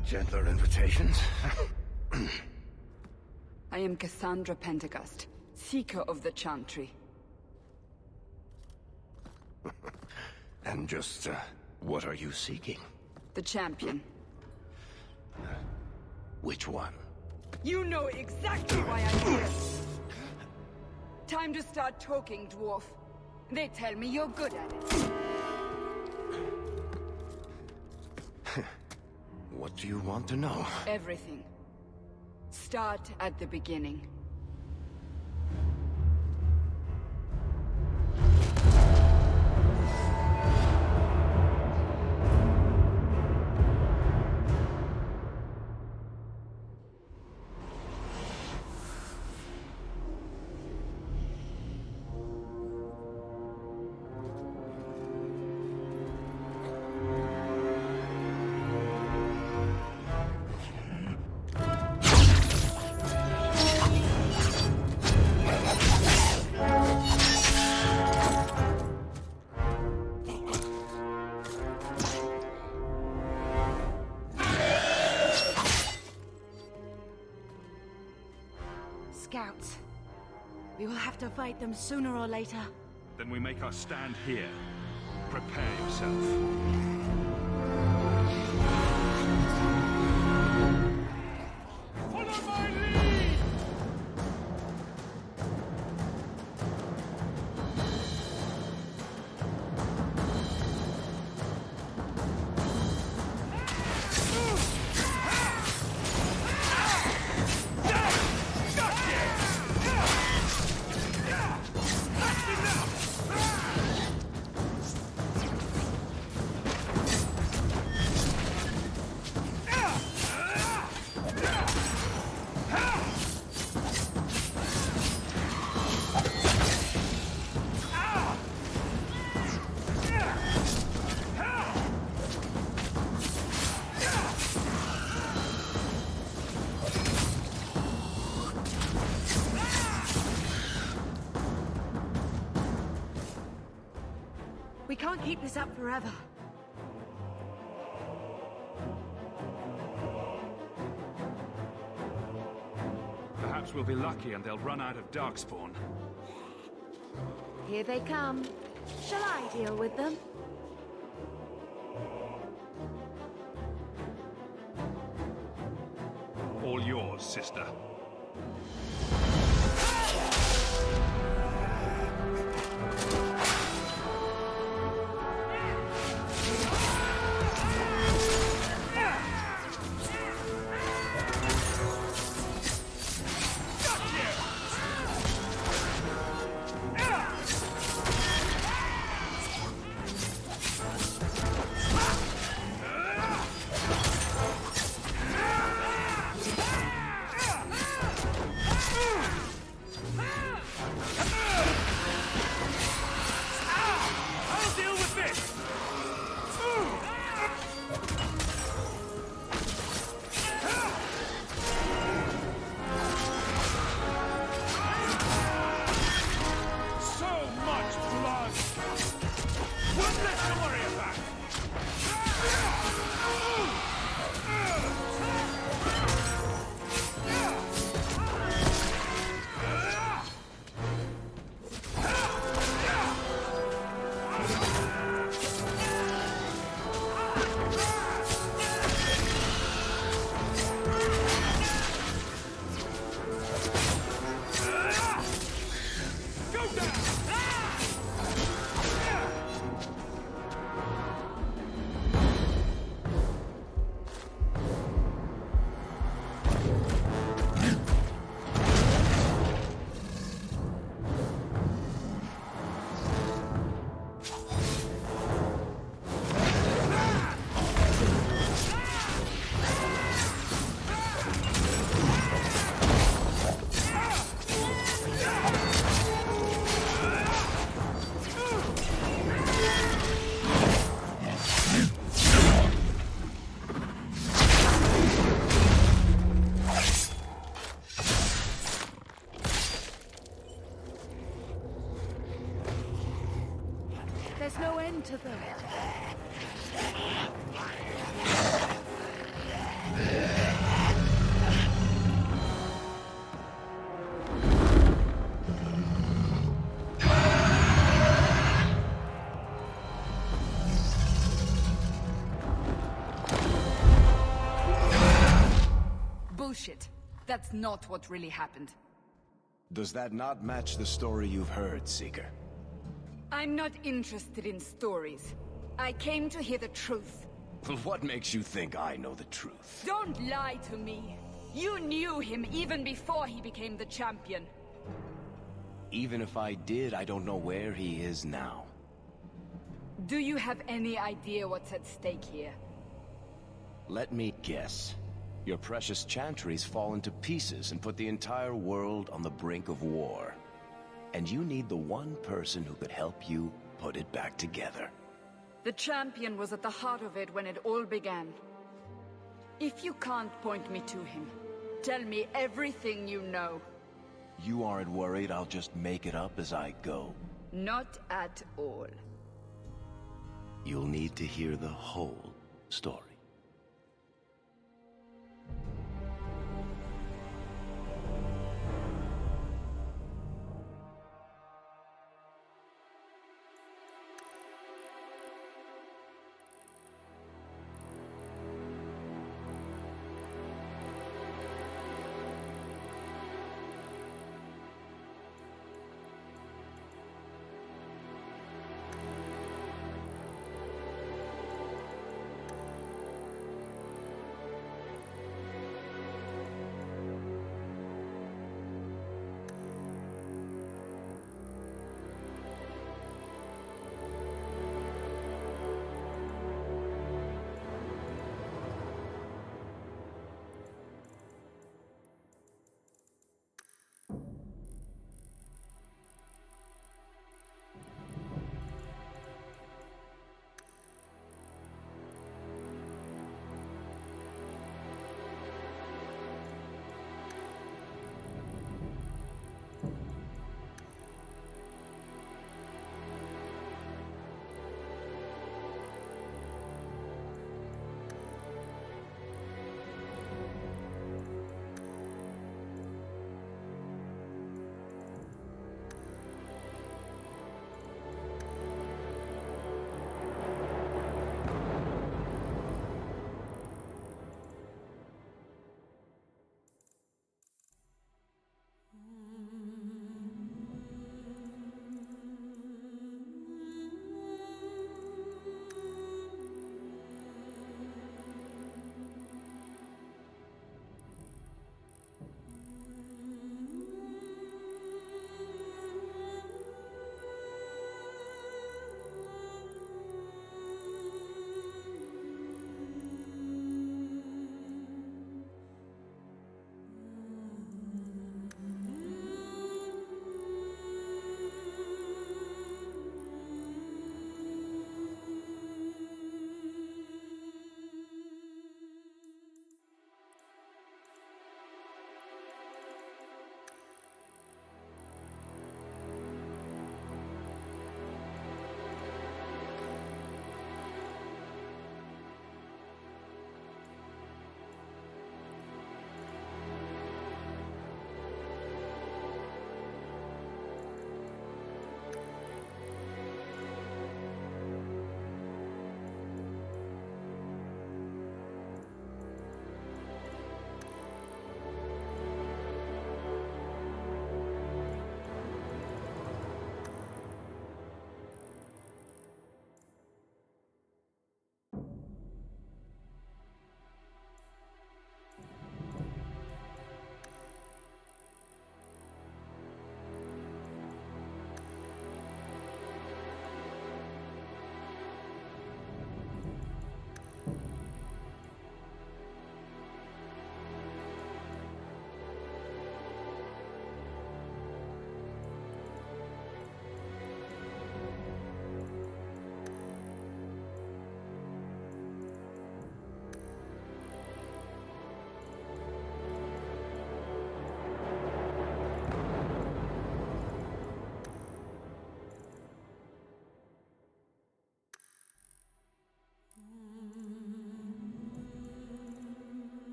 had gentler invitations. I am Cassandra Pentecost, Seeker of the Chantry. And just, what are you seeking? The champion. Which one? You know exactly why I'm here! Time to start talking, dwarf. They tell me you're good at it. What do you want to know? Everything. Start at the beginning. Scouts. We will have to fight them sooner or later. Then we make our stand here. Prepare yourself. Follow my lead! We can't keep this up forever. Perhaps we'll be lucky and they'll run out of Darkspawn. Here they come. Shall I deal with them? All yours, sister. There's no end to them. Bullshit. That's not what really happened. Does that not match the story you've heard, Seeker? I'm not interested in stories. I came to hear the truth. What makes you think I know the truth? Don't lie to me. You knew him even before he became the champion. Even if I did, I don't know where he is now. Do you have any idea what's at stake here? Let me guess. Your precious chantries fall into pieces and put the entire world on the brink of war. And you need the one person who could help you put it back together. The champion was at the heart of it when it all began. If you can't point me to him, tell me everything you know. You aren't worried I'll just make it up as I go? Not at all. You'll need to hear the whole story.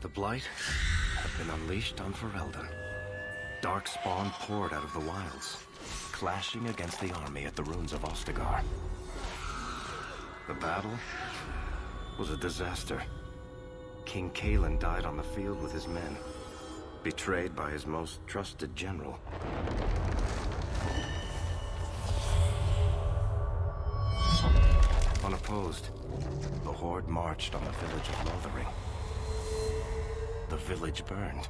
The Blight had been unleashed on Ferelden. Darkspawn poured out of the wilds, clashing against the army at the ruins of Ostagar. The battle was a disaster. King Cailan died on the field with his men, betrayed by his most trusted general. Unopposed, the Horde marched on the village of Lothering. The village burned,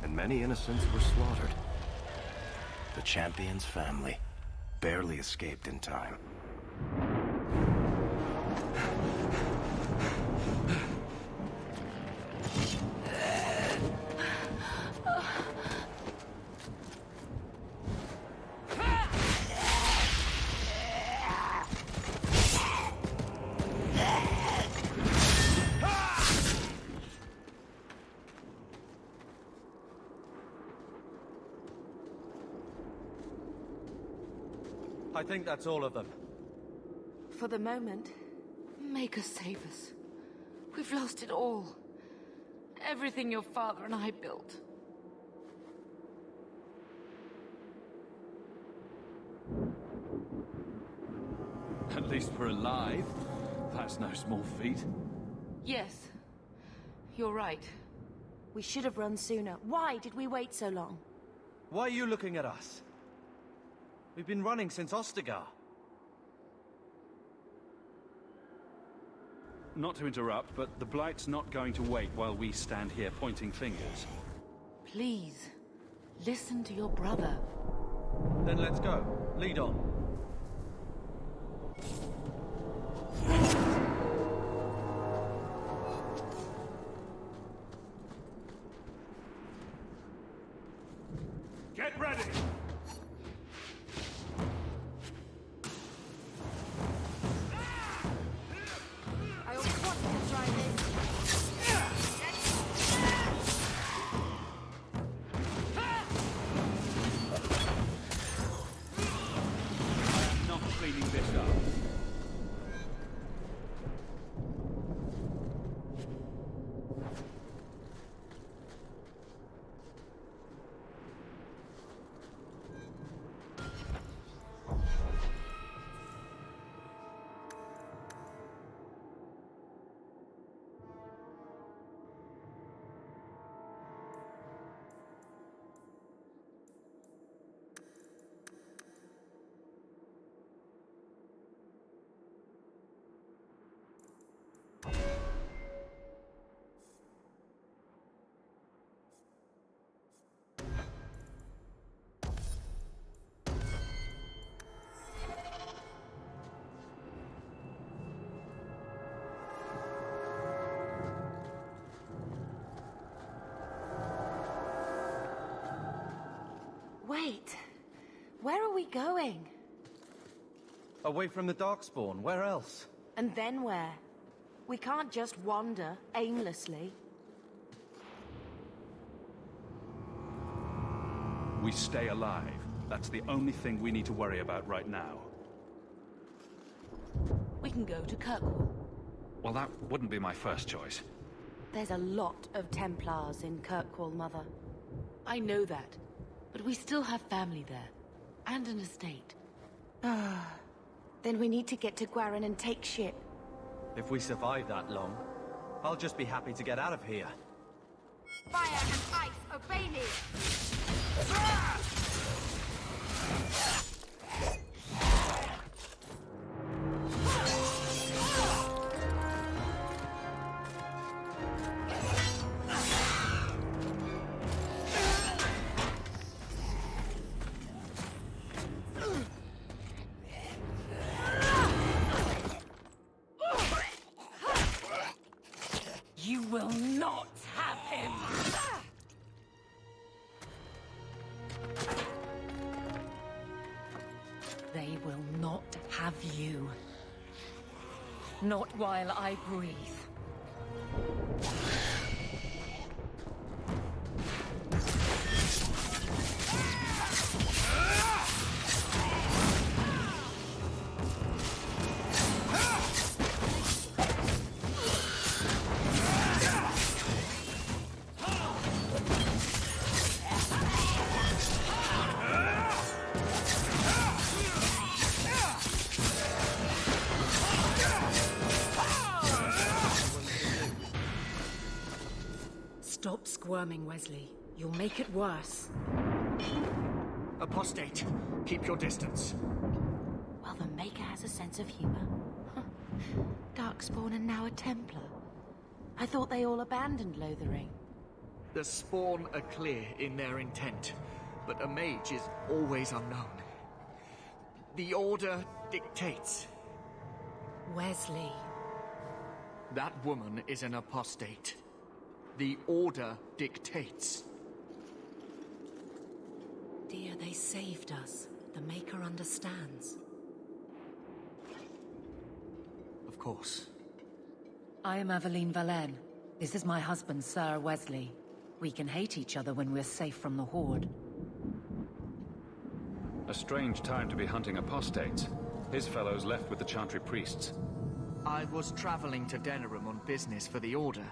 and many innocents were slaughtered. The champion's family barely escaped in time. I think that's all of them. For the moment, make us save us. We've lost it all. Everything your father and I built. At least we're alive. That's no small feat. Yes, you're right. We should have run sooner. Why did we wait so long? Why are you looking at us? We've been running since Ostagar. Not to interrupt, but the Blight's not going to wait while we stand here pointing fingers. Please, listen to your brother. Then let's go. Lead on. Get ready! I always wanted to try this. I'm not cleaning this up. Wait, where are we going? Away from the Darkspawn, where else? And then where? We can't just wander aimlessly. We stay alive. That's the only thing we need to worry about right now. We can go to Kirkwall. Well, that wouldn't be my first choice. There's a lot of Templars in Kirkwall, Mother. I know that. But we still have family there. And an estate. Then we need to get to Gwarin and take ship. If we survive that long, I'll just be happy to get out of here. Fire and ice, obey me! You will not have him! They will not have you. Not while I breathe. Stop squirming, Wesley. You'll make it worse. Apostate, keep your distance. Well, the Maker has a sense of humor. Darkspawn and now a Templar. I thought they all abandoned Lothering. The Spawn are clear in their intent, but a mage is always unknown. The Order dictates. Wesley. That woman is an apostate. The Order dictates. Dear, they saved us. The Maker understands. Of course. I am Aveline Valenne. This is my husband, Sir Wesley. We can hate each other when we're safe from the Horde. A strange time to be hunting apostates. His fellows left with the Chantry priests. I was traveling to Denerim on business for the Order,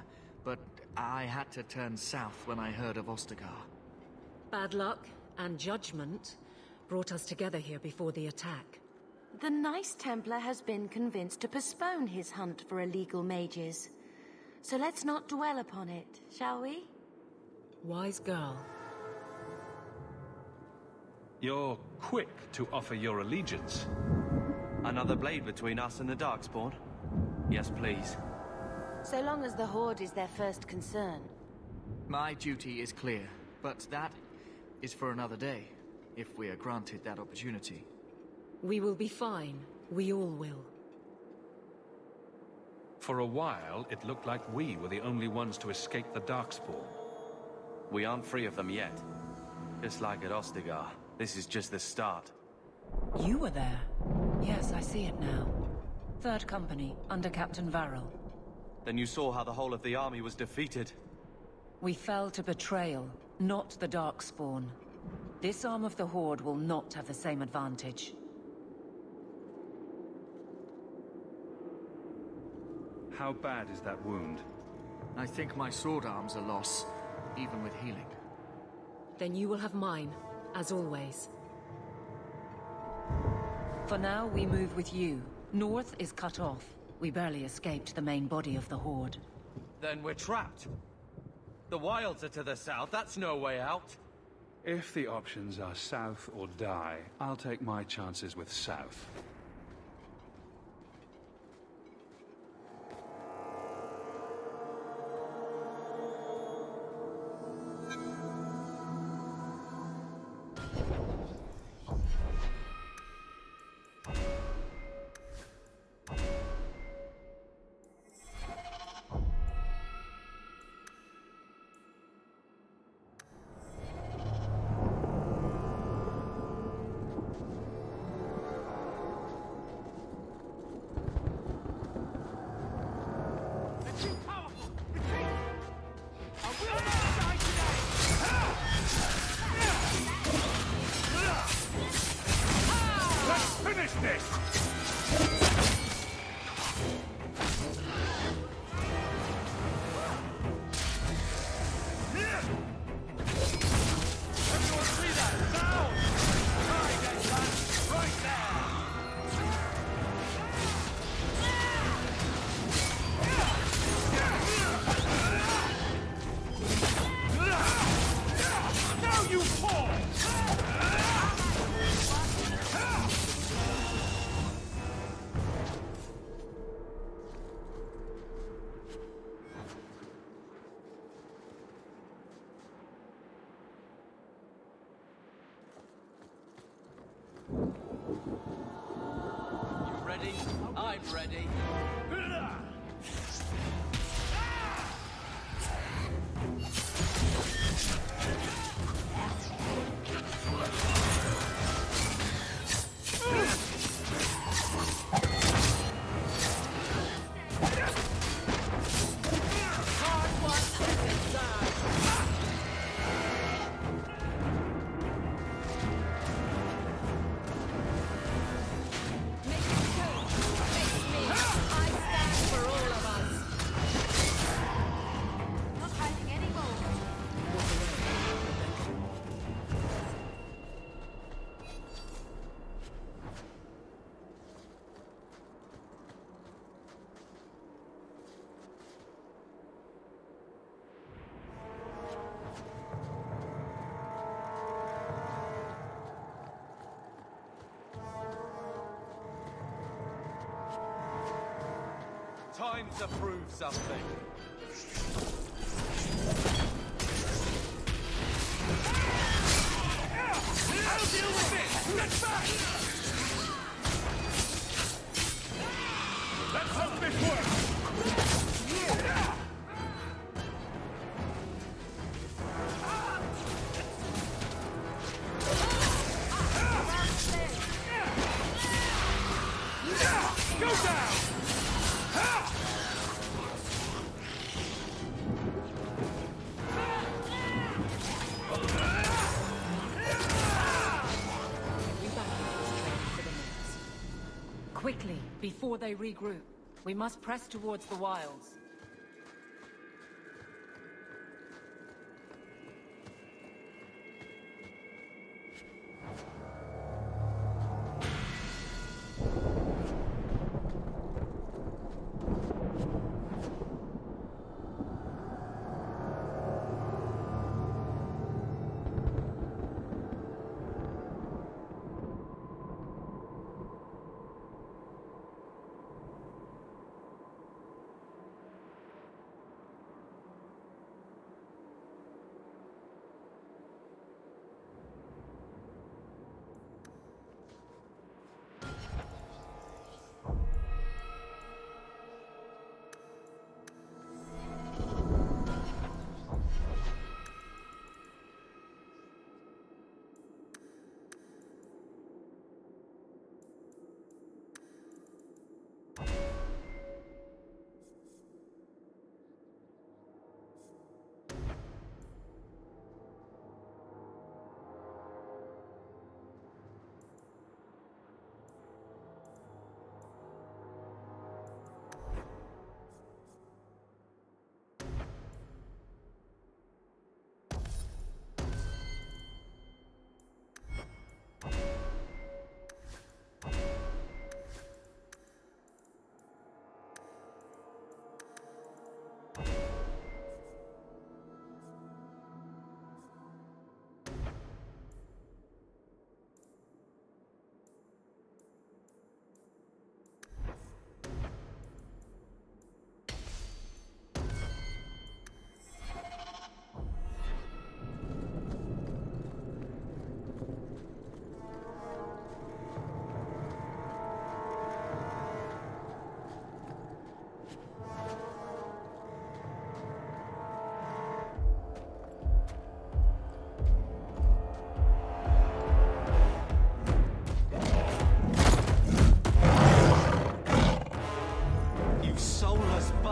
but I had to turn south when I heard of Ostagar. Bad luck and judgment brought us together here before the attack. The nice Templar has been convinced to postpone his hunt for illegal mages. So let's not dwell upon it, shall we? Wise girl. You're quick to offer your allegiance. Another blade between us and the Darkspawn? Yes, please. So long as the Horde is their first concern. My duty is clear, but that is for another day, if we are granted that opportunity. We will be fine. We all will. For a while, it looked like we were the only ones to escape the Darkspawn. We aren't free of them yet. Just like at Ostagar, this is just the start. You were there. Yes, I see it now. Third Company, under Captain Varric. Then you saw how the whole of the army was defeated. We fell to betrayal, not the Darkspawn. This arm of the Horde will not have the same advantage. How bad is that wound? I think my sword arm's a loss, even with healing. Then you will have mine, as always. For now, we move with you. North is cut off. We barely escaped the main body of the Horde. Then we're trapped. The wilds are to the south, that's no way out. If the options are south or die, I'll take my chances with south. You ready? I'm ready. I stand for all of us. time to prove something. I'll deal with this! Get back! Let's hope this works! Go down! Quickly, before they regroup. We must press towards the wilds.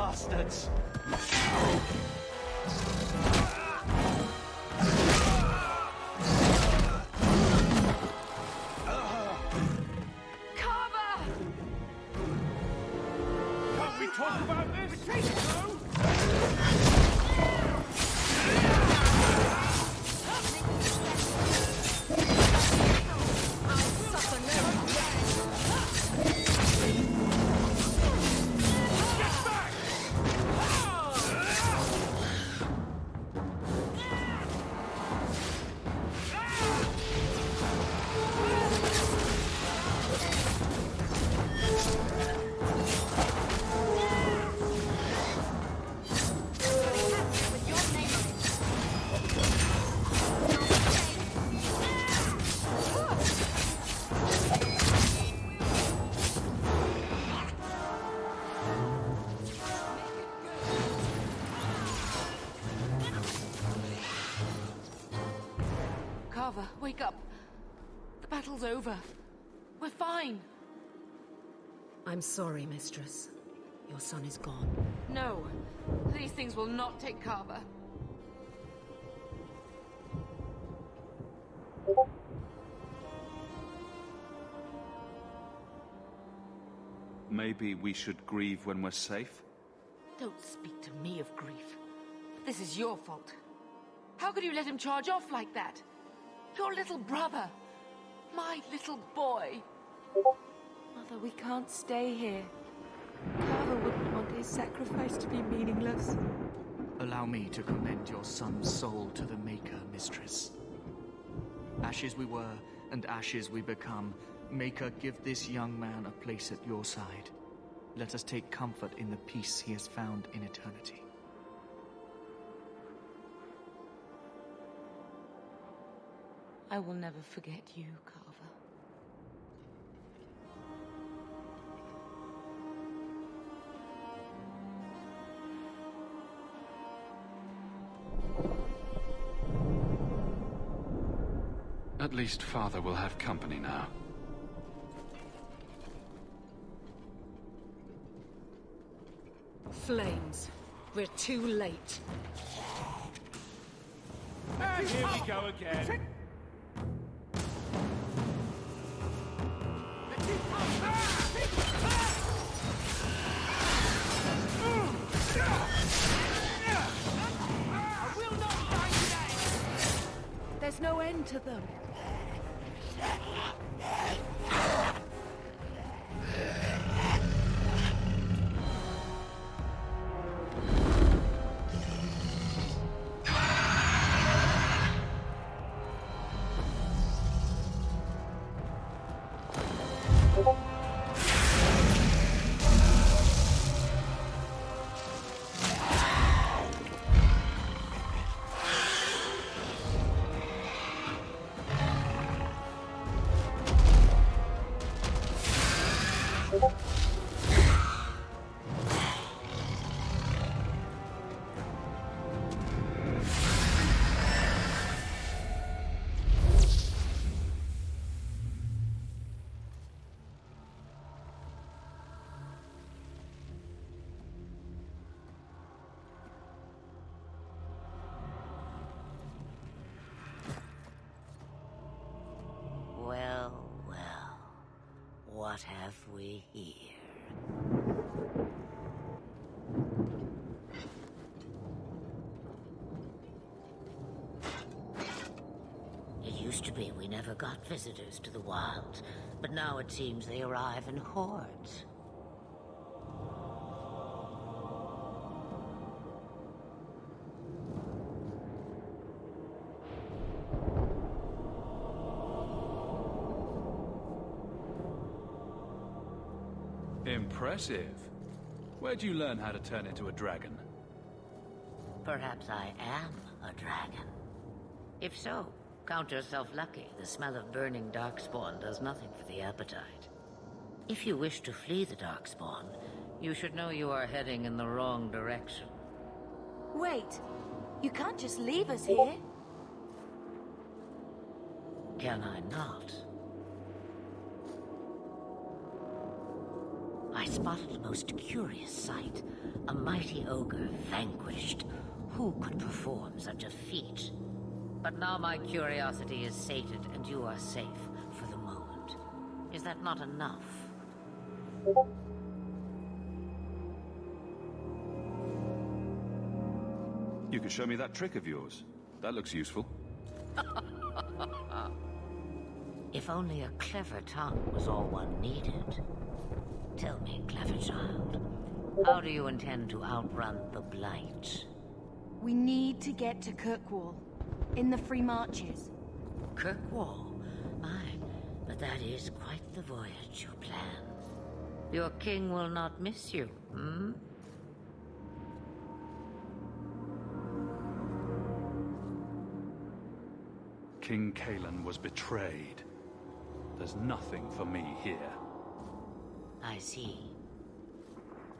bastards! Can't we talk about this? No? Wake up. The battle's over. We're fine. I'm sorry, Mistress. Your son is gone. No. These things will not take Carver. Maybe we should grieve when we're safe? Don't speak to me of grief. This is your fault. How could you let him charge off like that? Your little brother. My little boy. Mother, we can't stay here. Carver wouldn't want his sacrifice to be meaningless. Allow me to commend your son's soul to the Maker, Mistress. Ashes we were, and ashes we become. Maker, give this young man a place at your side. let us take comfort in the peace he has found in eternity. I will never forget you, Carver. At least Father will have company now. Flames. We're too late. And here we go again. There's no end to them. Well, well. What have we here? It used to be we never got visitors to the wilds, but now it seems they arrive in hordes. Impressive. Where'd you learn how to turn into a dragon? Perhaps I am a dragon. If so, count yourself lucky. The smell of burning darkspawn does nothing for the appetite. If you wish to flee the darkspawn, you should know you are heading in the wrong direction. Wait, you can't just leave us here. Can I not? I spotted a most curious sight. A mighty ogre vanquished. Who could perform such a feat? But now my curiosity is sated and you are safe for the moment. Is that not enough? You could show me that trick of yours. That looks useful. If only a clever tongue was all one needed. Tell me, clever child, how do you intend to outrun the Blight? We need to get to Kirkwall, in the Free Marches. Kirkwall? My, but that is quite the voyage you plan. Your king will not miss you, hmm? King Kaelan was betrayed. There's nothing for me here. I see.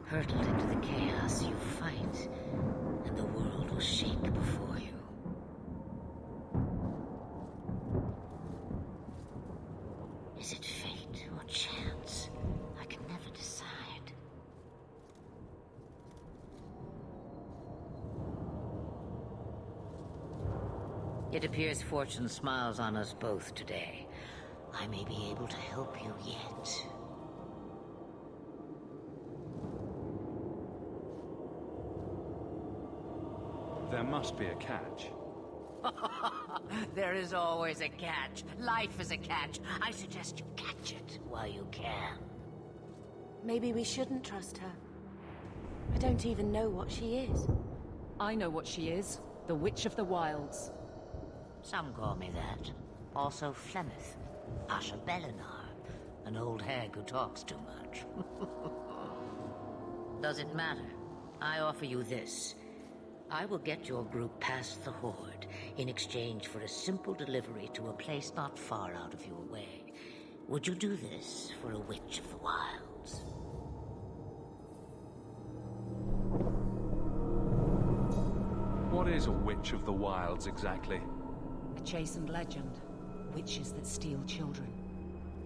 Hurtled into the chaos you fight, and the world will shake before you. Is it fate or chance? I can never decide. It appears fortune smiles on us both today. I may be able to help you yet. There must be a catch. There is always a catch. Life is a catch. I suggest you catch it while you can. Maybe we shouldn't trust her. I don't even know what she is. I know what she is. The Witch of the Wilds. Some call me that. Also Flemeth. Asha Belinar. An old hag who talks too much. Does it matter? I offer you this. I will get your group past the Horde in exchange for a simple delivery to a place not far out of your way. Would you do this for a Witch of the Wilds? What is a Witch of the Wilds, exactly? A chastened legend. Witches that steal children.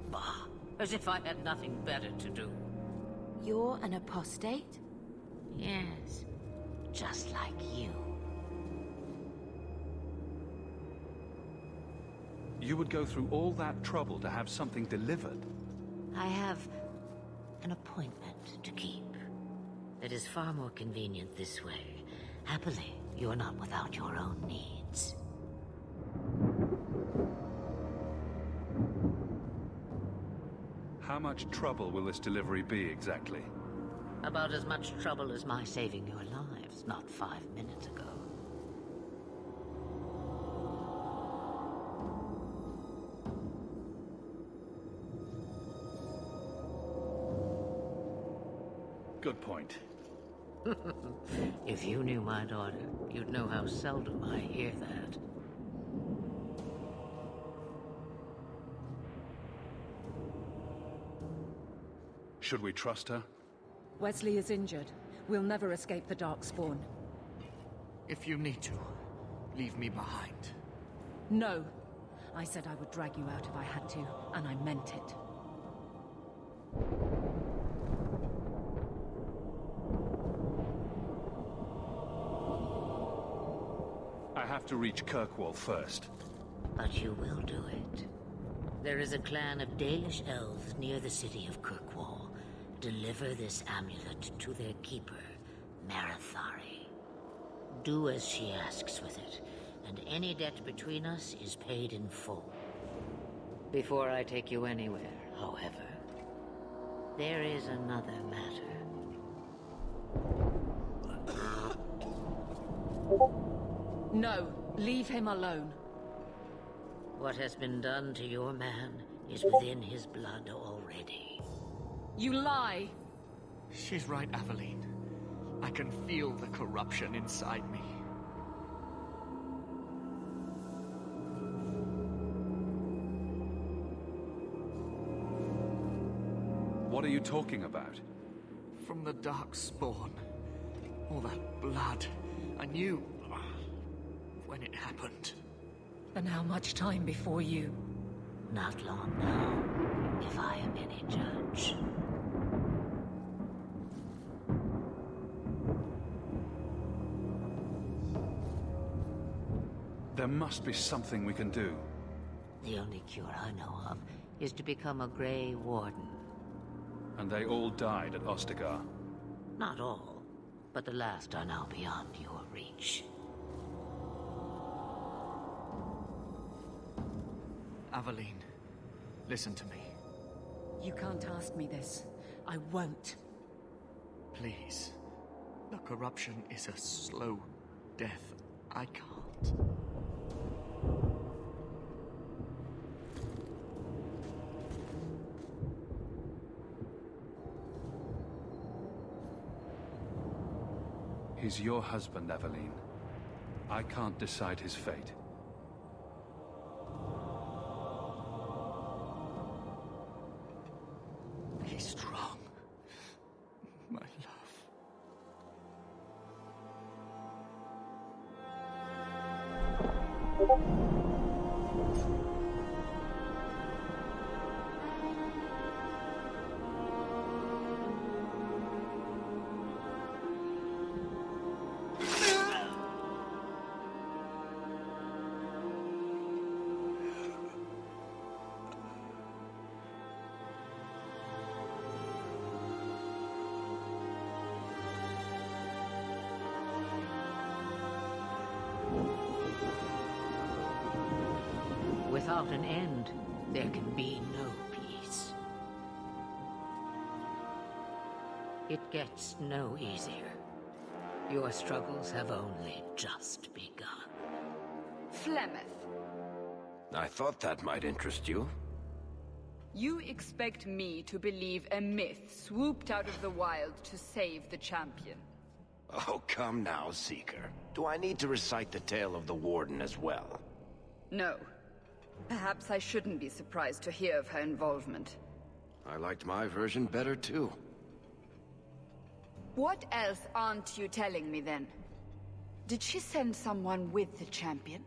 Bah, as if I had nothing better to do. You're an apostate? Yes, just like you. You would go through all that trouble to have something delivered? I have an appointment to keep. It is far more convenient this way. Happily, you're not without your own needs. How much trouble will this delivery be, exactly? About as much trouble as my saving your lives not 5 minutes ago. Good point. If you knew my daughter, you'd know how seldom I hear that. Should we trust her? Wesley is injured. We'll never escape the Darkspawn. If you need to, leave me behind. No. I said I would drag you out if I had to, and I meant it. I have to reach Kirkwall first. But you will do it. There is a clan of Dalish elves near the city of Kirkwall. Deliver this amulet to their keeper, Marithari. Do as she asks with it, and any debt between us is paid in full. Before I take you anywhere, however, there is another matter. No, leave him alone. What has been done to your man is within his blood already. You lie! She's right, Aveline. I can feel the corruption inside me. What are you talking about? From the Darkspawn. All that blood. I knew when it happened. And how much time before you? Not long now, if I am any judge. There must be something we can do. The only cure I know of is to become a Grey Warden. And they all died at Ostagar. Not all, but the last are now beyond your reach. Aveline, listen to me. You can't ask me this. I won't. Please. The corruption is a slow death. I can't. He's your husband, Aveline. I can't decide his fate. Be strong, my love. Without an end, there can be no peace. It gets no easier. Your struggles have only just begun. Flemeth. I thought that might interest you. You expect me to believe a myth swooped out of the wild to save the champion? Oh, come now, Seeker. Do I need to recite the tale of the Warden as well? No. Perhaps I shouldn't be surprised to hear of her involvement. I liked my version better, too. What else aren't you telling me, then? Did she send someone with the champion?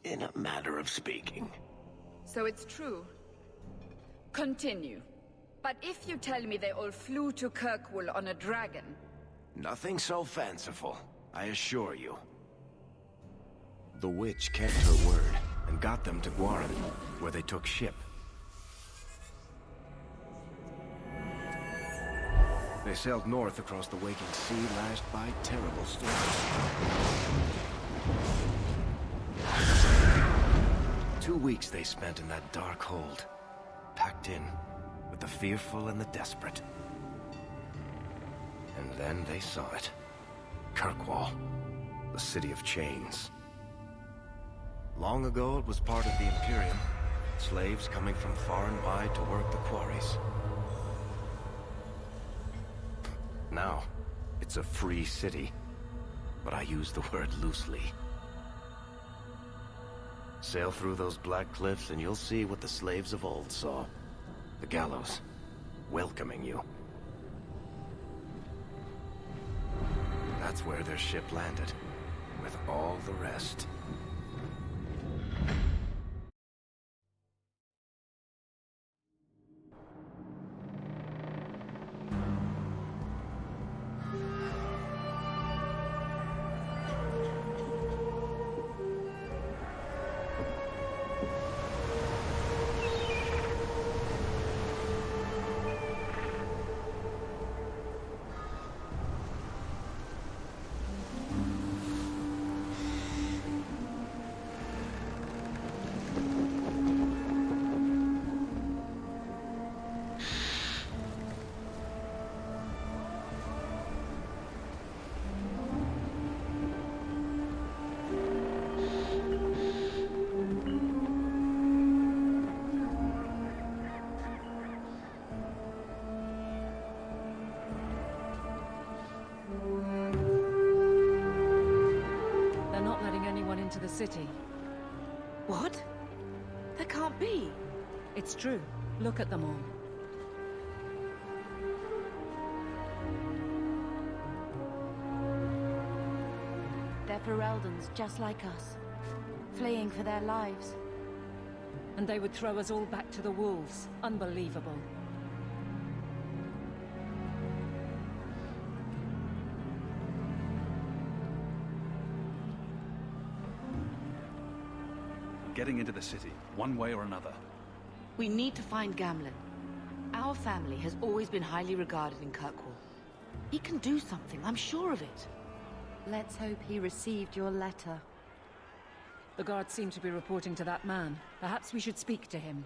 In a matter of speaking. So it's true. Continue. But if you tell me they all flew to Kirkwall on a dragon... Nothing so fanciful, I assure you. The witch kept her word, and got them to Guaran, where they took ship. They sailed north across the waking sea, lashed by terrible storms. 2 weeks they spent in that dark hold, packed in with the fearful and the desperate. And then they saw it. Kirkwall, the city of chains. Long ago it was part of the Imperium, slaves coming from far and wide to work the quarries. Now, it's a free city, but I use the word loosely. Sail through those black cliffs and you'll see what the slaves of old saw. The gallows, welcoming you. That's where their ship landed, with all the rest. Into the city. What? That can't be. It's true. Look at them all. They're Fereldans, just like us. Fleeing for their lives. And they would throw us all back to the wolves. Unbelievable. Getting into the city, one way or another. We need to find Gamlen. Our family has always been highly regarded in Kirkwall. He can do something, I'm sure of it. Let's hope he received your letter. The guards seem to be reporting to that man. Perhaps we should speak to him.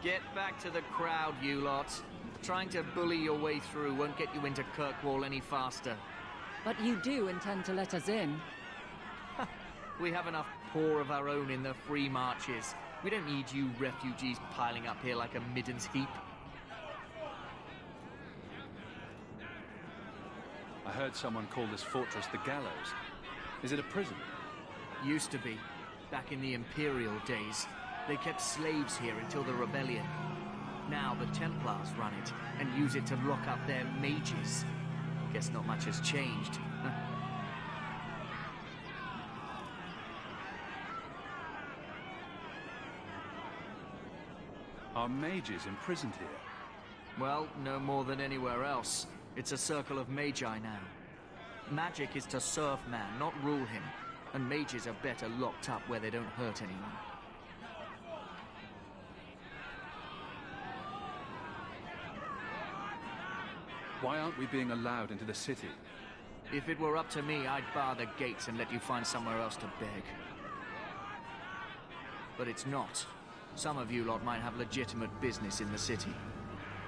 Get back to the crowd, you lot. Trying to bully your way through won't get you into Kirkwall any faster. But you do intend to let us in. We have enough poor of our own in the free marches. We don't need you refugees piling up here like a middens heap. I heard someone call this fortress the Gallows. Is it a prison? Used to be. Back in the Imperial days. They kept slaves here until the rebellion. Now the Templars run it, and use it to lock up their mages. Guess not much has changed. Are mages imprisoned here? Well, no more than anywhere else. It's a circle of magi now. Magic is to serve man, not rule him. And mages are better locked up where they don't hurt anyone. Why aren't we being allowed into the city? If it were up to me, I'd bar the gates and let you find somewhere else to beg. But it's not. Some of you lot might have legitimate business in the city.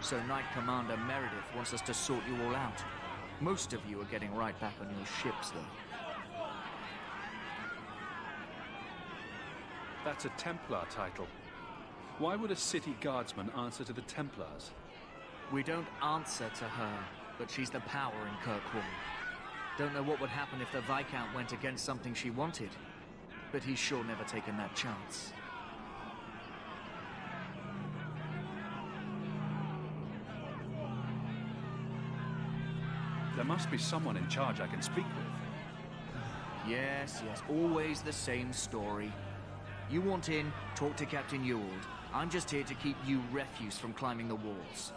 So Knight Commander Meredith wants us to sort you all out. Most of you are getting right back on your ships, though. That's a Templar title. Why would a city guardsman answer to the Templars? We don't answer to her, but she's the power in Kirkwall. Don't know what would happen if the Viscount went against something she wanted, but he's sure never taken that chance. There must be someone in charge I can speak with. Yes, always the same story. You want in, talk to Captain Ewald. I'm just here to keep you refuse from climbing the walls.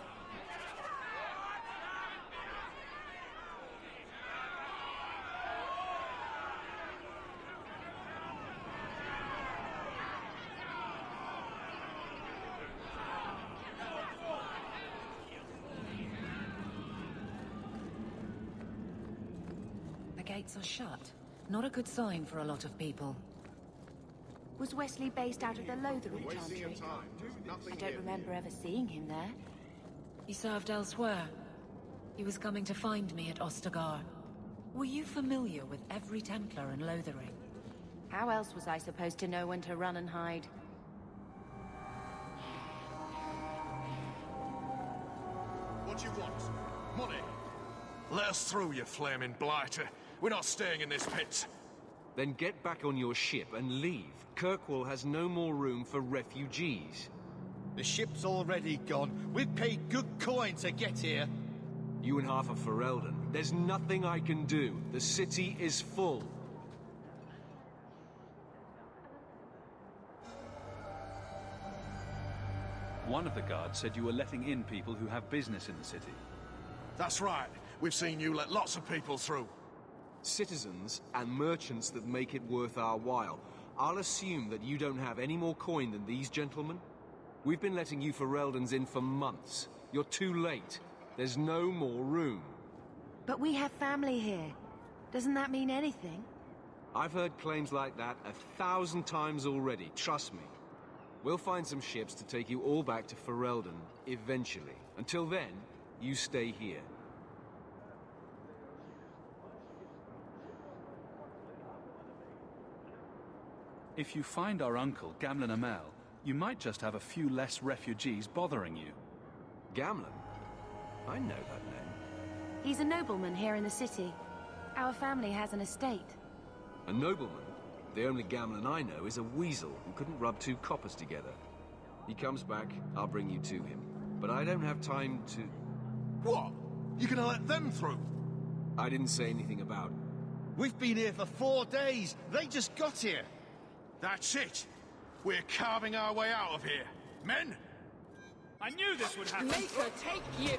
The gates are shut. Not a good sign for a lot of people. Was Wesley based out of the Lothering Chantry? I don't remember ever seeing him there. He served elsewhere. He was coming to find me at Ostagar. Were you familiar with every Templar in Lothering? How else was I supposed to know when to run and hide? What do you want? Money? Let us through, you flaming blighter. We're not staying in this pit. Then get back on your ship and leave. Kirkwall has no more room for refugees. The ship's already gone. We've paid good coin to get here. You and half of Ferelden. There's nothing I can do. The city is full. One of the guards said you were letting in people who have business in the city. That's right. We've seen you let lots of people through. Citizens and merchants that make it worth our while. I'll assume that you don't have any more coin than these gentlemen. We've been letting you Fereldans in for months. You're too late. There's no more room. But we have family here. Doesn't that mean anything? I've heard claims like that 1,000 times already, trust me. We'll find some ships to take you all back to Ferelden, eventually. Until then, you stay here. If you find our uncle, Gamlen Amel, you might just have a few less refugees bothering you. Gamlen? I know that name. He's a nobleman here in the city. Our family has an estate. A nobleman? The only Gamlen I know is a weasel who couldn't rub two coppers together. He comes back, I'll bring you to him. But I don't have time to... What? You gonna let them through? I didn't say anything about... We've been here for 4 days. They just got here. That's it. We're carving our way out of here. Men? I knew this would happen. Make her take you.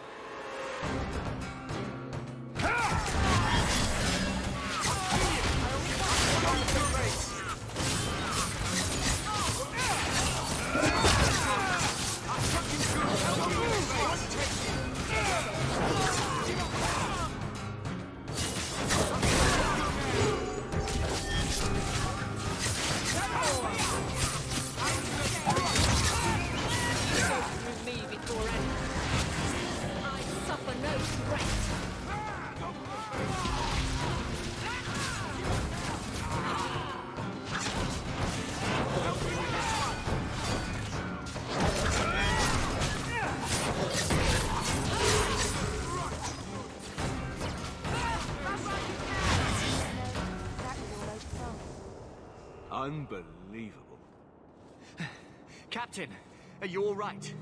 Unbelievable. Captain, are you all right?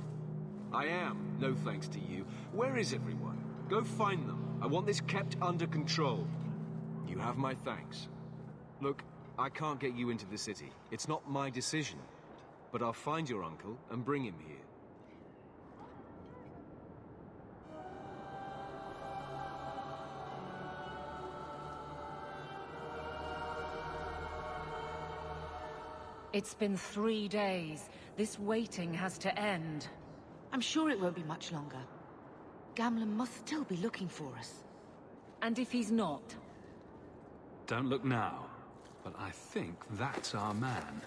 I am, no thanks to you. Where is everyone? Go find them. I want this kept under control. You have my thanks. Look, I can't get you into the city. It's not my decision. But I'll find your uncle and bring him here. It's been 3 days. This waiting has to end. I'm sure it won't be much longer. Gamlen must still be looking for us. And if he's not? Don't look now, but I think that's our man.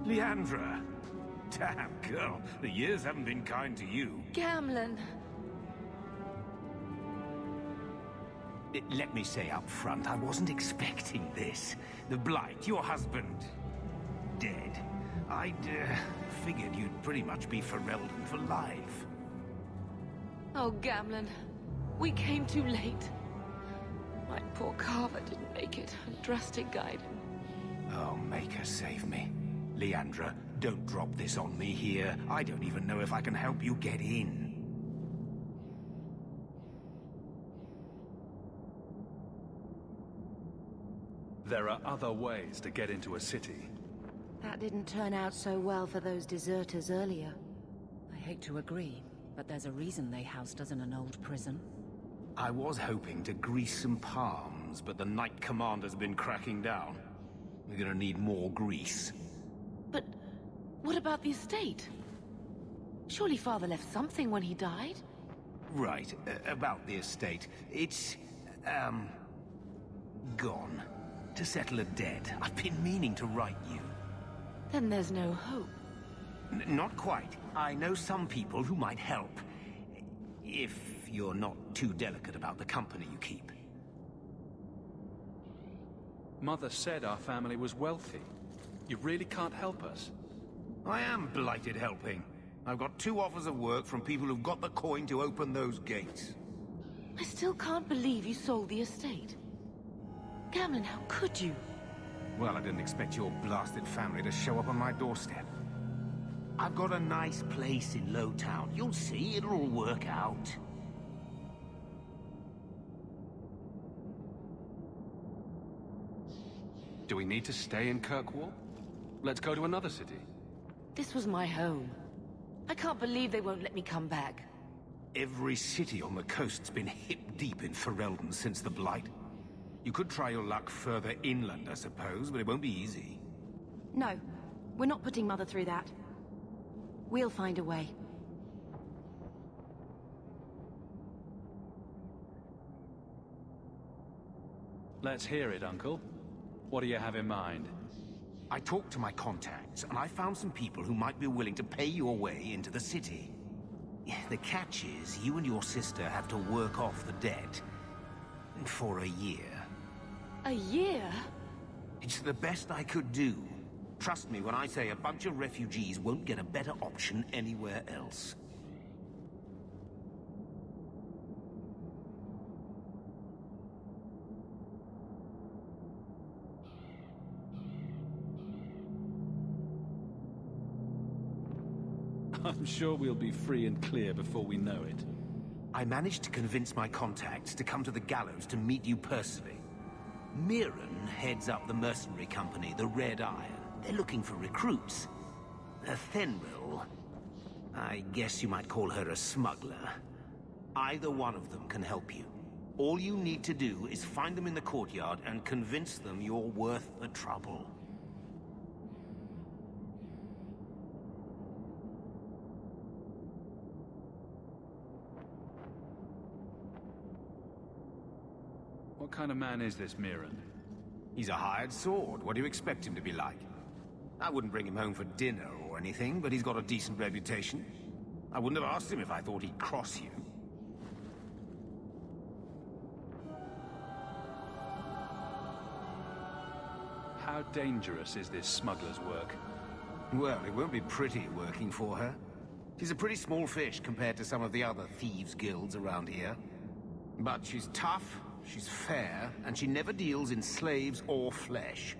Leandra! Damn, girl, the years haven't been kind to you. Gamlen. Let me say up front, I wasn't expecting this. The Blight, your husband, dead. I'd figured you'd pretty much be Ferelden for life. Oh, Gamlen. We came too late. My poor Carver didn't make it, and Drastic guide. Oh, make her save me. Leandra, don't drop this on me here. I don't even know if I can help you get in. There are other ways to get into a city. That didn't turn out so well for those deserters earlier. I hate to agree, but there's a reason they housed us in an old prison. I was hoping to grease some palms, but the Knight Commander's been cracking down. We're gonna need more grease. But what about the estate? Surely Father left something when he died? Right, about the estate. It's, gone. To settle a debt. I've been meaning to write you. Then there's no hope. Not quite. I know some people who might help. If you're not too delicate about the company you keep. Mother said our family was wealthy. You really can't help us? I am blighted helping. I've got 2 offers of work from people who've got the coin to open those gates. I still can't believe you sold the estate. Gamlen, how could you? Well, I didn't expect your blasted family to show up on my doorstep. I've got a nice place in Lowtown. You'll see, it'll all work out. Do we need to stay in Kirkwall? Let's go to another city. This was my home. I can't believe they won't let me come back. Every city on the coast's been hip-deep in Ferelden since the Blight. You could try your luck further inland, I suppose, but it won't be easy. No, we're not putting Mother through that. We'll find a way. Let's hear it, Uncle. What do you have in mind? I talked to my contacts, and I found some people who might be willing to pay your way into the city. The catch is, you and your sister have to work off the debt. For a year. A year? It's the best I could do. Trust me when I say a bunch of refugees won't get a better option anywhere else. I'm sure we'll be free and clear before we know it. I managed to convince my contacts to come to the gallows to meet you personally. Mirren heads up the mercenary company, the Red Iron. They're looking for recruits. Thenril, I guess you might call her a smuggler. Either one of them can help you. All you need to do is find them in the courtyard and convince them you're worth the trouble. What kind of man is this Mirren? He's a hired sword. What do you expect him to be like? I wouldn't bring him home for dinner or anything, but he's got a decent reputation. I wouldn't have asked him if I thought he'd cross you. How dangerous is this smuggler's work? Well, it won't be pretty working for her. She's a pretty small fish compared to some of the other thieves' guilds around here. But she's tough, she's fair, and she never deals in slaves or flesh.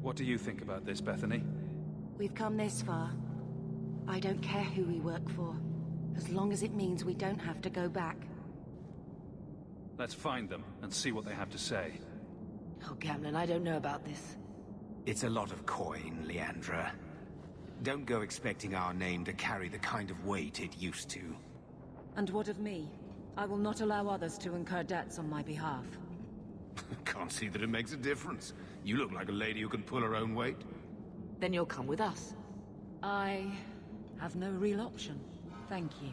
What do you think about this, Bethany? We've come this far. I don't care who we work for, as long as it means we don't have to go back. Let's find them and see what they have to say. Oh, Gamlen, I don't know about this. It's a lot of coin, Leandra. Don't go expecting our name to carry the kind of weight it used to. And what of me? I will not allow others to incur debts on my behalf. Can't see that it makes a difference. You look like a lady who can pull her own weight. Then you'll come with us. I have no real option. Thank you.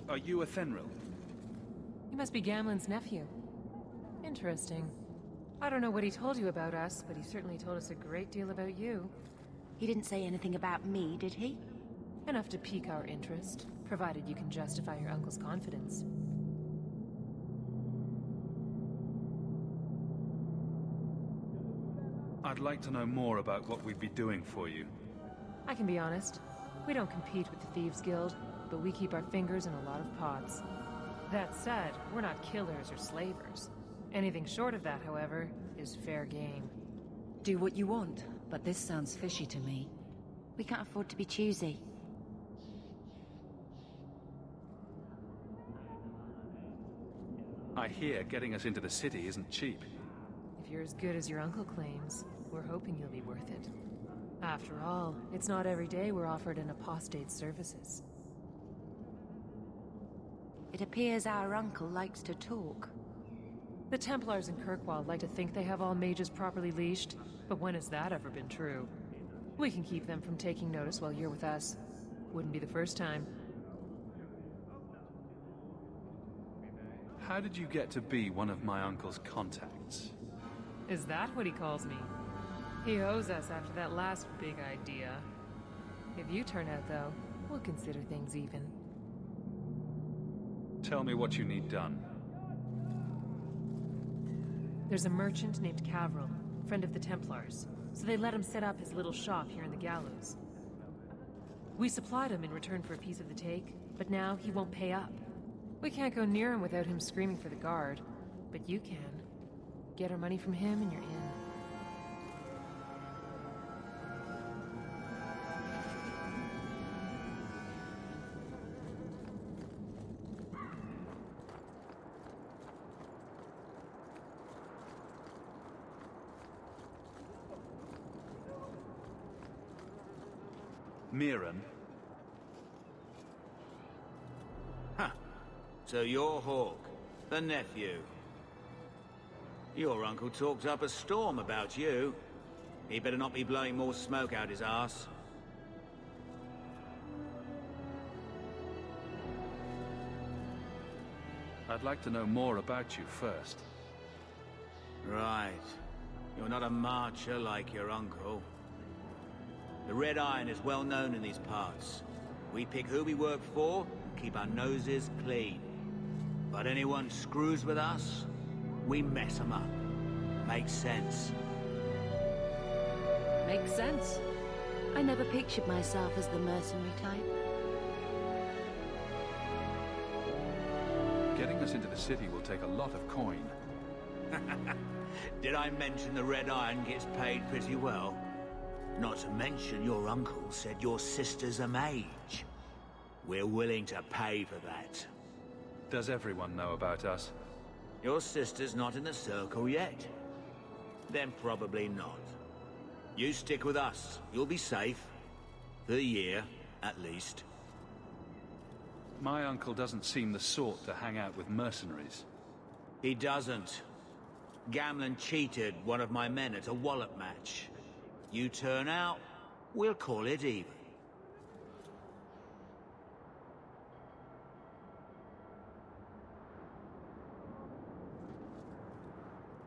Are you a Thenril? You must be Gamlen's nephew. Interesting. I don't know what he told you about us, but he certainly told us a great deal about you. He didn't say anything about me, did he? Enough to pique our interest, provided you can justify your uncle's confidence. I'd like to know more about what we'd be doing for you. I can be honest. We don't compete with the Thieves Guild, but we keep our fingers in a lot of pots. That said, we're not killers or slavers. Anything short of that, however, is fair game. Do what you want, but this sounds fishy to me. We can't afford to be choosy. I hear getting us into the city isn't cheap. If you're as good as your uncle claims, we're hoping you'll be worth it. After all, it's not every day we're offered an apostate's services. It appears our uncle likes to talk. The Templars in Kirkwall like to think they have all mages properly leashed, but when has that ever been true? We can keep them from taking notice while you're with us. Wouldn't be the first time. How did you get to be one of my uncle's contacts? Is that what he calls me? He owes us after that last big idea. If you turn out, though, we'll consider things even. Tell me what you need done. There's a merchant named Cavril, friend of the Templars, so they let him set up his little shop here in the Gallows. We supplied him in return for a piece of the take, but now he won't pay up. We can't go near him without him screaming for the guard, but you can. Get our money from him and you're in. Mirren? Huh. So you're Hawke, the nephew. Your uncle talked up a storm about you. He better not be blowing more smoke out his arse. I'd like to know more about you first. Right. You're not a marcher like your uncle. The Red Iron is well known in these parts. We pick who we work for and keep our noses clean. But anyone screws with us, we mess them up. Makes sense. Makes sense. I never pictured myself as the mercenary type. Getting us into the city will take a lot of coin. Did I mention the Red Iron gets paid pretty well? Not to mention your uncle said your sister's a mage. We're willing to pay for that. Does everyone know about us? Your sister's not in the circle yet. Then probably not. You stick with us. You'll be safe. For a year, at least. My uncle doesn't seem the sort to hang out with mercenaries. He doesn't. Gamlen cheated one of my men at a wallop match. You turn out, we'll call it even.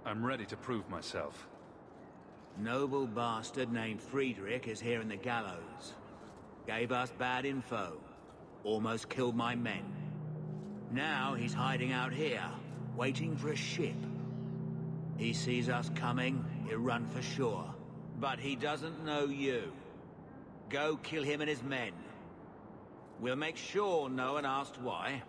I'm ready to prove myself. Noble bastard named Friedrich is here in the gallows. Gave us bad info. Almost killed my men. Now he's hiding out here, waiting for a ship. He sees us coming, he'll run for sure. But he doesn't know you. Go kill him and his men. We'll make sure no one asked why.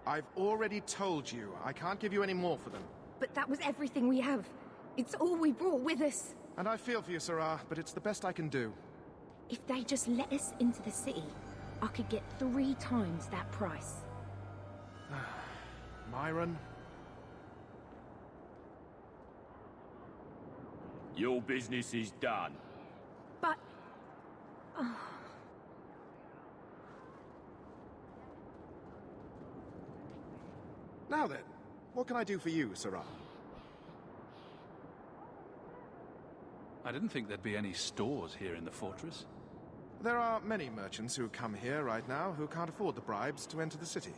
I've already told you, I can't give you any more for them. But that was everything we have. It's all we brought with us. And I feel for you, Sarah, but it's the best I can do. If they just let us into the city, I could get 3 times that price. Myron? Your business is done. But... Oh. Now then, what can I do for you, Sirrah? I didn't think there'd be any stores here in the fortress. There are many merchants who come here right now who can't afford the bribes to enter the city.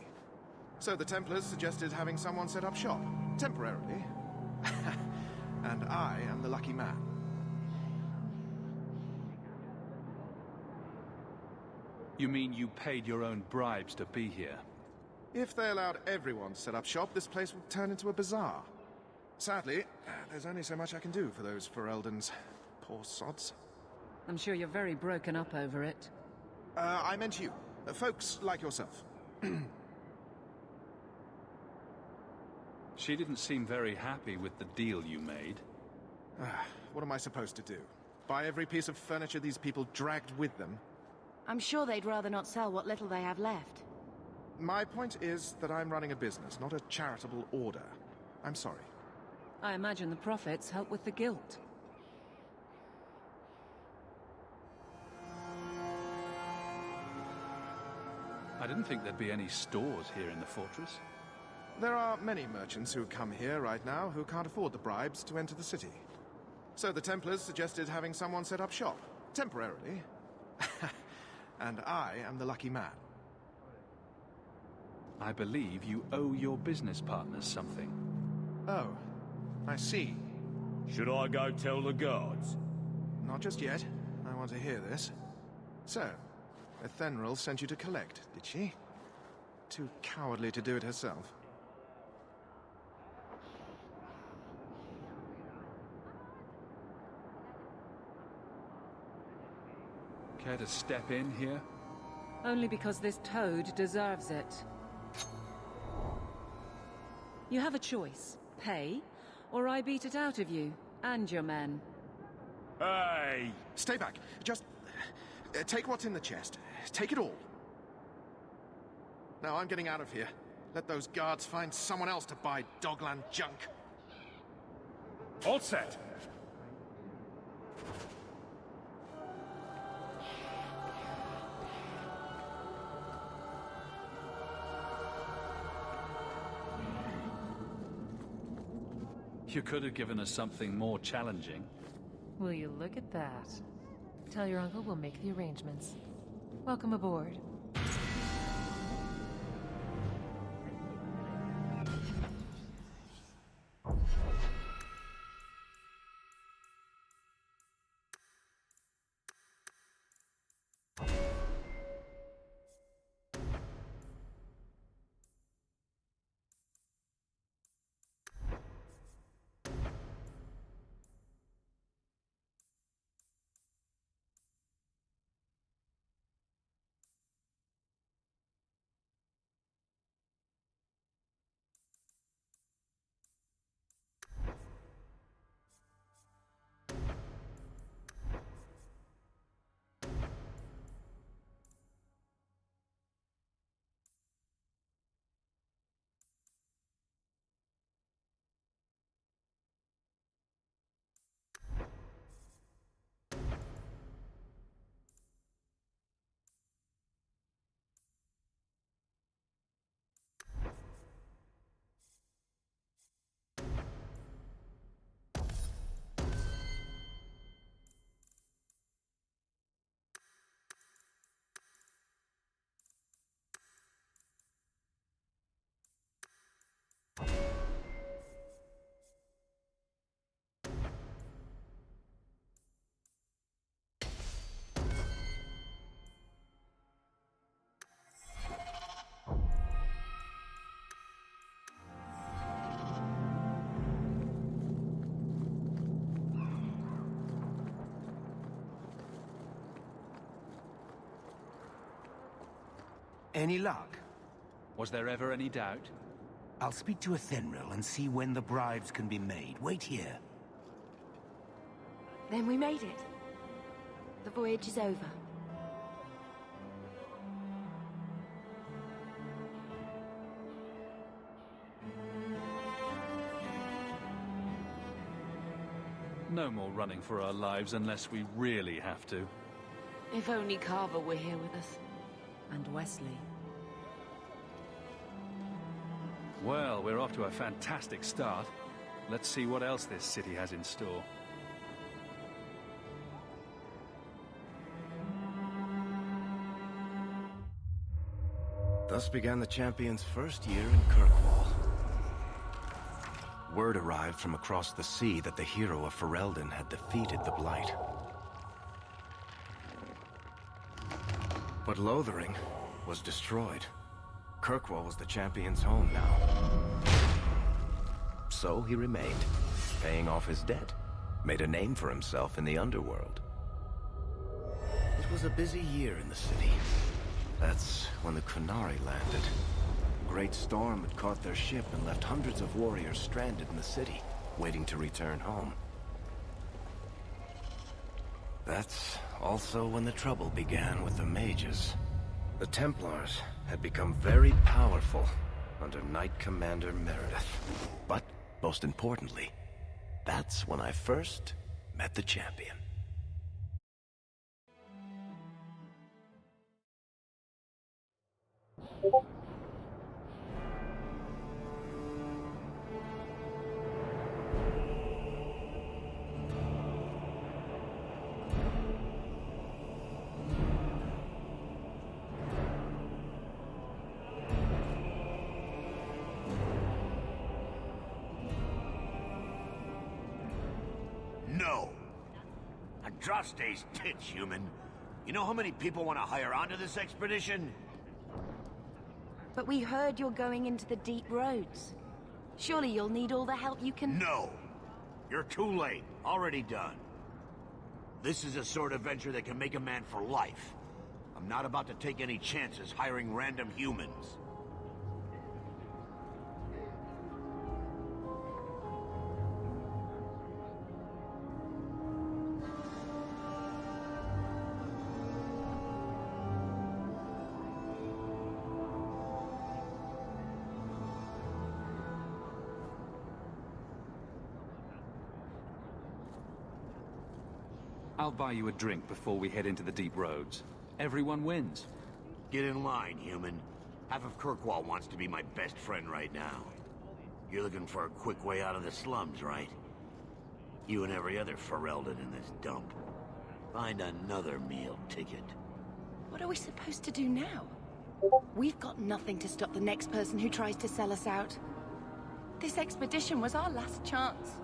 So the Templars suggested having someone set up shop, temporarily. And I am the lucky man. You mean you paid your own bribes to be here? If they allowed everyone to set up shop, this place would turn into a bazaar. Sadly, there's only so much I can do for those Fereldans. Poor sods. I'm sure you're very broken up over it. I meant you. Folks like yourself. She didn't seem very happy with the deal you made. What am I supposed to do? Buy every piece of furniture these people dragged with them? I'm sure they'd rather not sell what little they have left. My point is that I'm running a business, not a charitable order. I'm sorry. I imagine the profits help with the guilt. I didn't think there'd be any stores here in the fortress. There are many merchants who come here right now who can't afford the bribes to enter the city. So the Templars suggested having someone set up shop, temporarily. And I am the lucky man. I believe you owe your business partners something. Oh, I see. Should I go tell the guards? Not just yet. I want to hear this. So, Ethenril sent you to collect, did she? Too cowardly to do it herself. Care to step in here? Only because this toad deserves it. You have a choice. Pay, or I beat it out of you, and your men. Hey! Stay back. Just... take what's in the chest. Take it all. Now I'm getting out of here. Let those guards find someone else to buy Dogland junk. All set! You could have given us something more challenging. Will you look at that? Tell your uncle we'll make the arrangements. Welcome aboard. Any luck? Was there ever any doubt? I'll speak to Ethenril and see when the bribes can be made. Wait here. Then we made it. The voyage is over. No more running for our lives unless we really have to. If only Carver were here with us. And Wesley. Well, we're off to a fantastic start. Let's see what else this city has in store. Thus began the Champion's first year in Kirkwall. Word arrived from across the sea that the hero of Ferelden had defeated the Blight. But Lothering was destroyed. Kirkwall was the Champion's home now. So he remained, paying off his debt, made a name for himself in the underworld. It was a busy year in the city. That's when the Qunari landed. A great storm had caught their ship and left hundreds of warriors stranded in the city, waiting to return home. That's also when the trouble began with the mages. The Templars had become very powerful under Knight Commander Meredith. But, most importantly, that's when I first met the Champion. No. Andraste's tits, human. You know how many people want to hire onto this expedition? But we heard you're going into the deep roads. Surely you'll need all the help you can... No. You're too late. Already done. This is a sort of venture that can make a man for life. I'm not about to take any chances hiring random humans. I'll buy you a drink before we head into the deep roads. Everyone wins. Get in line, human. Half of Kirkwall wants to be my best friend right now. You're looking for a quick way out of the slums, right? You and every other Ferelden in this dump. Find another meal ticket. What are we supposed to do now? We've got nothing to stop the next person who tries to sell us out. This expedition was our last chance.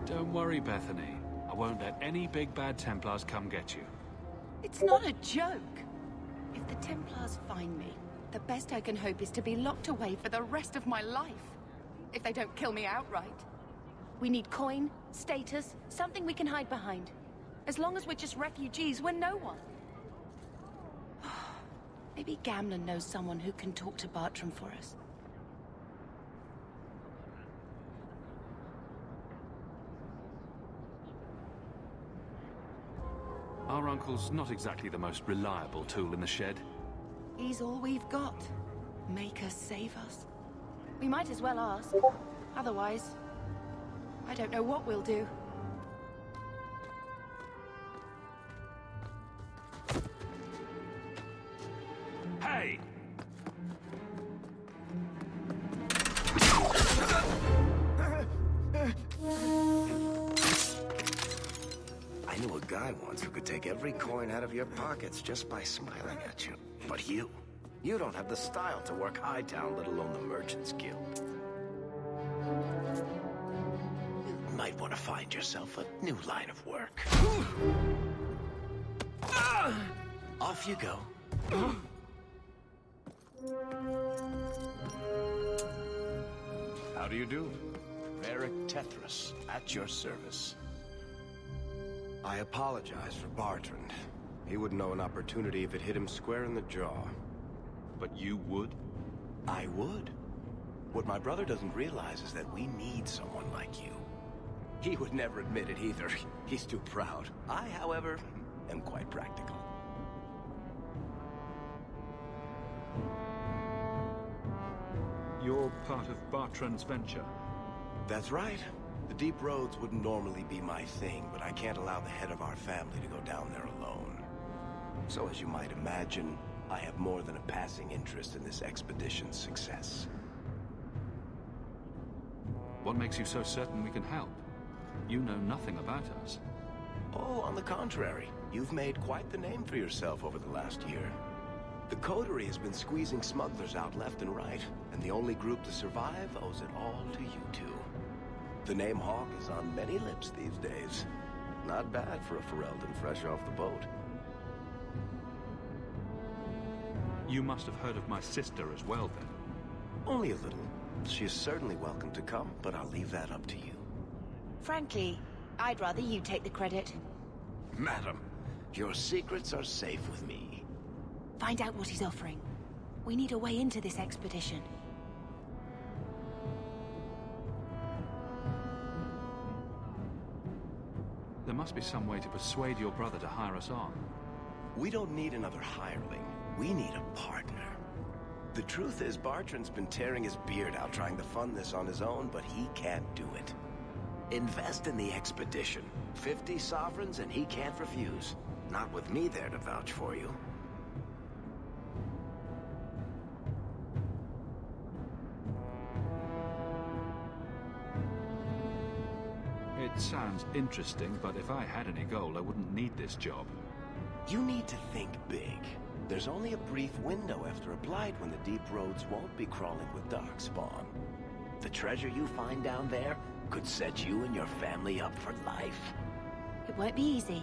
Don't worry, Bethany. I won't let any big bad Templars come get you. It's not a joke. If the Templars find me, the best I can hope is to be locked away for the rest of my life. If they don't kill me outright. We need coin, status, something we can hide behind. As long as we're just refugees, we're no one. Maybe Gamlen knows someone who can talk to Bartram for us. Our uncle's not exactly the most reliable tool in the shed. He's all we've got. Make us save us. We might as well ask. Otherwise, I don't know what we'll do. Hey! I knew a guy once who could take every coin out of your pockets just by smiling at you. But you don't have the style to work Hightown, let alone the Merchants Guild. You might want to find yourself a new line of work. Off you go. How do you do? Varric Tethrus, at your service. I apologize for Bartrand. He wouldn't know an opportunity if it hit him square in the jaw. But you would? I would. What my brother doesn't realize is that we need someone like you. He would never admit it either. He's too proud. I, however, am quite practical. You're part of Bartrand's venture? That's right. The deep roads wouldn't normally be my thing, but I can't allow the head of our family to go down there alone. So as you might imagine, I have more than a passing interest in this expedition's success. What makes you so certain we can help? You know nothing about us. Oh, on the contrary. You've made quite the name for yourself over the last year. The Coterie has been squeezing smugglers out left and right, and the only group to survive owes it all to you two. The name Hawke is on many lips these days. Not bad for a Ferelden fresh off the boat. You must have heard of my sister as well, then. Only a little. She is certainly welcome to come, but I'll leave that up to you. Frankly, I'd rather you take the credit. Madam, your secrets are safe with me. Find out what he's offering. We need a way into this expedition. There must be some way to persuade your brother to hire us on. We don't need another hireling. We need a partner. The truth is, Bartrand's been tearing his beard out trying to fund this on his own, but he can't do it. Invest in the expedition. 50 sovereigns and he can't refuse. Not with me there to vouch for you. It sounds interesting, but if I had any gold, I wouldn't need this job. You need to think big. There's only a brief window after a blight when the deep roads won't be crawling with darkspawn. The treasure you find down there could set you and your family up for life. It won't be easy,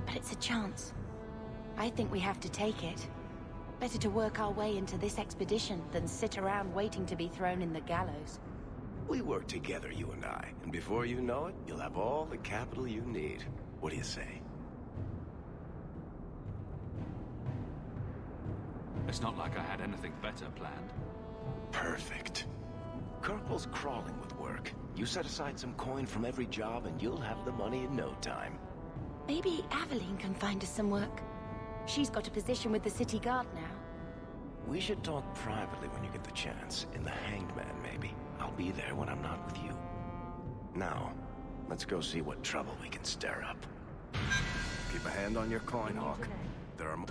but it's a chance. I think we have to take it. Better to work our way into this expedition than sit around waiting to be thrown in the gallows. We work together, you and I, and before you know it, you'll have all the capital you need. What do you say? It's not like I had anything better planned. Perfect. Kirkwall's crawling with work. You set aside some coin from every job and you'll have the money in no time. Maybe Aveline can find us some work. She's got a position with the city guard now. We should talk privately when you get the chance. In the Hanged Man, maybe. I'll be there when I'm not with you. Now, let's go see what trouble we can stir up. Keep a hand on your coin, Hawke. There are more.